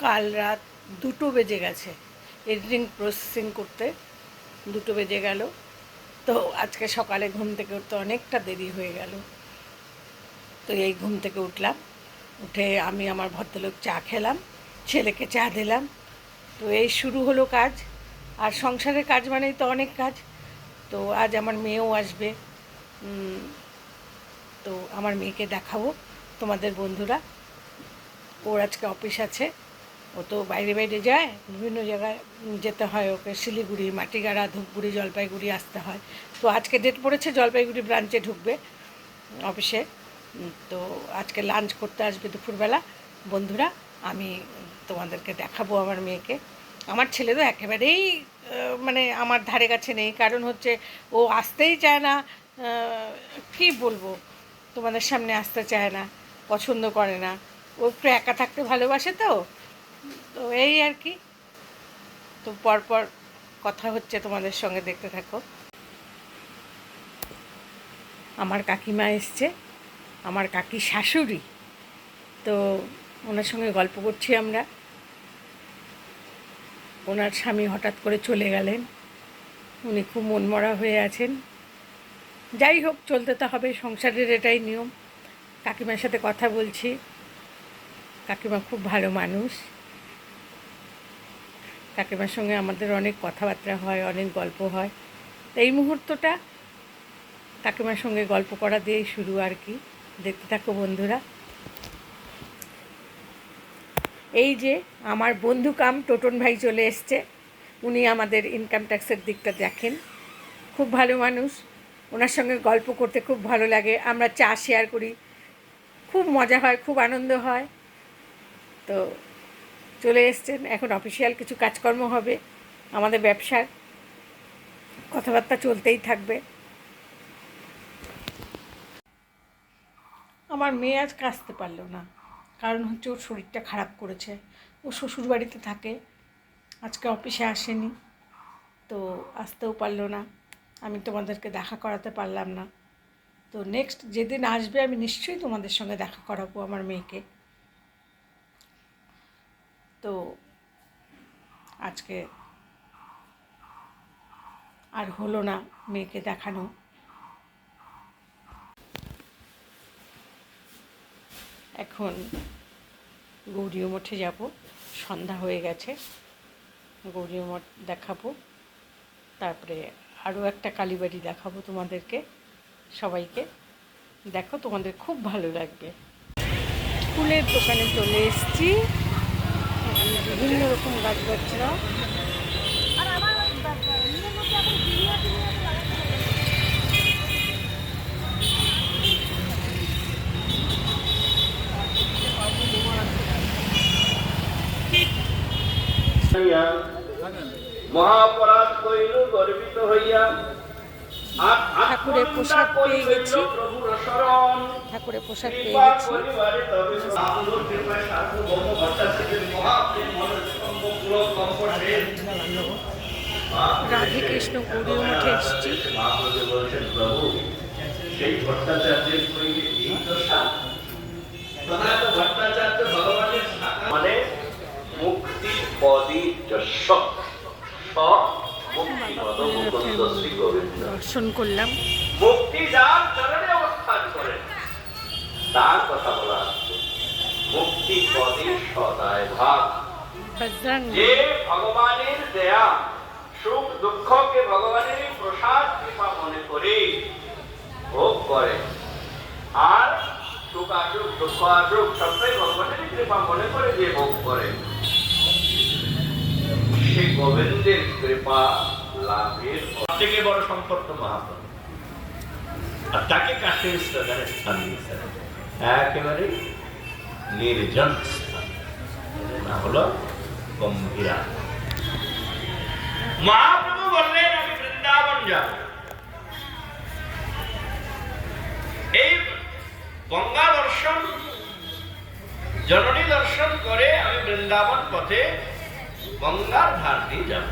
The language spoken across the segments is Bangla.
কাল রাত 2টো বেজে গেছে এডিটিং প্রসেসিং করতে, 2টো বেজে গেল। তো আজকে সকালে ঘুম থেকে উঠতে অনেকটা দেরি হয়ে গেল। তো এই ঘুম থেকে উঠলাম, উঠে আমি আমার ভদ্রলোক চা খেলাম, ছেলেকে চা দিলাম। তো এই শুরু হলো কাজ। আর সংসারের কাজ মানেই তো অনেক কাজ। তো আজ আমার মেয়েও আসবে, তো আমার মেয়েকে দেখাবো তোমাদের বন্ধুরা। ওর আজকে অফিস আছে, ও তো বাইরে বাইরে যায়, বিভিন্ন জায়গায় যেতে হয় ওকে, শিলিগুড়ি, মাটিগাড়া, ধূপগুড়ি, জলপাইগুড়ি আসতে হয়। তো আজকে ডেট পড়েছে, জলপাইগুড়ি ব্রাঞ্চে ঢুকবে অফিসে। তো আজকে লাঞ্চ করতে আসবে দুপুরবেলা। বন্ধুরা, আমি তোমাদেরকে দেখাবো আমার মেয়েকে। আমার ছেলে তো একেবারেই মানে আমার ধারে কাছে নেই, কারণ হচ্ছে ও আসতেই চায় না। কী বলবো, তোমাদের সামনে আসতে চায় না, পছন্দ করে না। ও একটু একা থাকতে ভালোবাসে। তো তো এই আর কি। তো পরপর কথা হচ্ছে তোমাদের সঙ্গে, দেখতে থাকো। আমার কাকিমা এসছে, আমার কাকি শাশুড়ি। তো ওনার সঙ্গে গল্প করছি আমরা। ওনার স্বামী হঠাৎ করে চলে গেলেন, উনি খুব মনমরা হয়ে আছেন। যাই হোক, চলতে তো হবে, সংসারের এটাই নিয়ম। কাকিমার সাথে কথা বলছি। কাকিমা খুব ভালো মানুষ। কাকিমার সঙ্গে আমাদের অনেক কথাবার্তা হয়, অনেক গল্প হয়। তো এই মুহূর্তটা কাকিমার সঙ্গে গল্প করা দিয়েই শুরু আর কি। দেখতে থাকো বন্ধুরা। এই যে আমার বন্ধু কাম টোটন ভাই চলে এসছে। উনি আমাদের ইনকাম ট্যাক্সের দিকটা দেখেন, খুব ভালো মানুষ। ওনার সঙ্গে গল্প করতে খুব ভালো লাগে, আমরা চা শেয়ার করি, খুব মজা হয়, খুব আনন্দ হয়। তো চলে এসছেন, এখন অফিসিয়াল কিছু কাজকর্ম হবে, আমাদের ব্যবসার কথাবার্তা চলতেই থাকবে। আমার মেয়ে আজকে আসতে পারলো না, কারণ হচ্ছে ওর শরীরটা খারাপ করেছে। ও শ্বশুরবাড়িতে থাকে, আজকে অফিসে আসেনি, তো আসতেও পারলো না। আমি তোমাদেরকে দেখা করাতে পারলাম না। তো নেক্সট যেদিন আসবে আমি নিশ্চয়ই তোমাদের সঙ্গে দেখা করাবো আমার মেয়েকে। তো আজকে আর হলো না মেয়েকে দেখানো। এখন গৌরীয় মঠে যাব, সন্ধ্যা হয়ে গেছে। গৌরীয় মঠ দেখাবো, তারপরে আরও একটা কালীবাড়ি দেখাবো তোমাদেরকে, সবাইকে। দেখো, তোমাদের খুব ভালো লাগবে। ফুলের দোকানে চলে এসেছি, বিভিন্ন রকম গাছগাছরা। মহাপরাধ কইল গর্বিত হইয়া ঠাকুরের পোশাক পেয়ে গেছি, ঠাকুরের পোশাক পেয়ে গেছি। রাধে কৃষ্ণ গৌরীয় মঠে এসেছি। সেই ভট্টাচার্যের ভট্টাচার্য ভগবানের মানে মুক্তি পদী যশ দর্শন করলাম। মুক্তি যার চরণে অবস্থান করেন তার কথা বলা হচ্ছে। মুক্তি পদে সদায় ভাব, যে ভগবানের দেয়া সুখ দুঃখকে ভগবানের প্রসাদ কৃপা মনে করে ভোগ করে, আর সুখ আসুক দুঃখ আসুক সবটাই ভগবানের কৃপা মনে করে যে ভোগ করে, সে গোবিন্দের কৃপা লাভের থেকে বড় সম্পর্ক মহাপ্রভু। আর তাকে কাশের স্থানে স্থান দিয়েছেন একেবারে নির্জন স্থান, না হলো গম্ভীরা। মহাপ্রভু বললেন আমি বৃন্দাবন যাব। এই গঙ্গা দর্শন, জননী দর্শন করে আমি বৃন্দাবন পথে গঙ্গার ধার দিয়ে যাব।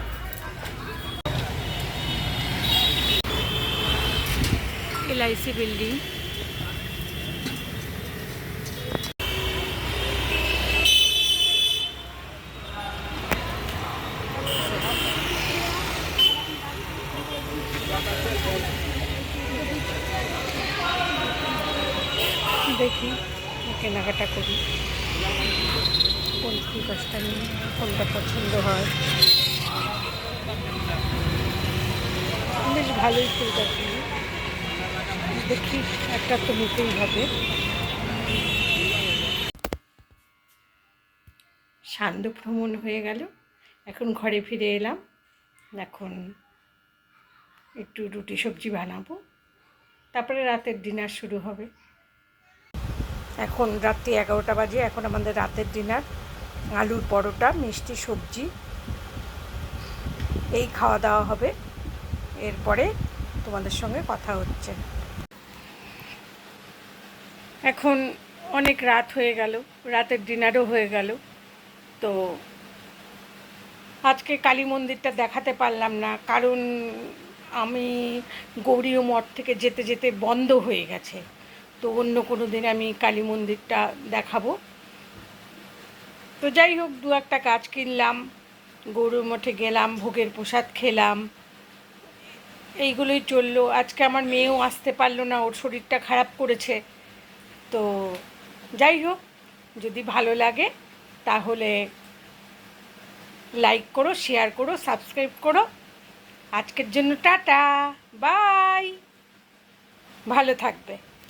LIC বিল্ডিং, দেখি কেনাকাটা করি, কোন ফুলগাছটা নিয়ে কোনটা পছন্দ হয়। বেশ ভালোই ফুলগাছ নিয়ে দেখি, একটা তো নিতেই হবে। সান্ধ্য ভ্রমণ হয়ে গেল, এখন ঘরে ফিরে এলাম। এখন একটু রুটি সবজি বানাবো, তারপরে রাতের ডিনার শুরু হবে। এখন রাত্রি 11টা বাজে, এখন আমাদের রাতের ডিনার আলুর পরোটা, মিষ্টি সবজি, এই খাওয়া দাওয়া হবে। এরপরে তোমাদের সঙ্গে কথা হচ্ছে। এখন অনেক রাত হয়ে গেল, রাতের ডিনারও হয়ে গেল। তো আজকে কালী মন্দিরটা দেখাতে পারলাম না, কারণ আমি গৌরীয় মঠ থেকে যেতে যেতে বন্ধ হয়ে গেছে। তো অন্য কোনো দিন আমি কালী মন্দিরটা দেখাবো। তো যাই হোক, দু একটা গাছ কিনলাম, গৌরীয় মঠে গেলাম, ভোগের প্রসাদ খেলাম, এইগুলোই চললো। আজকে আমার মেয়েও আসতে পারলো না, ওর শরীরটা খারাপ করেছে। তো যাই হোক, যদি ভালো লাগে তাহলে লাইক করো, শেয়ার করো, সাবস্ক্রাইব করো। আজকের জন্য টাটা, বাই, ভালো থাকবে।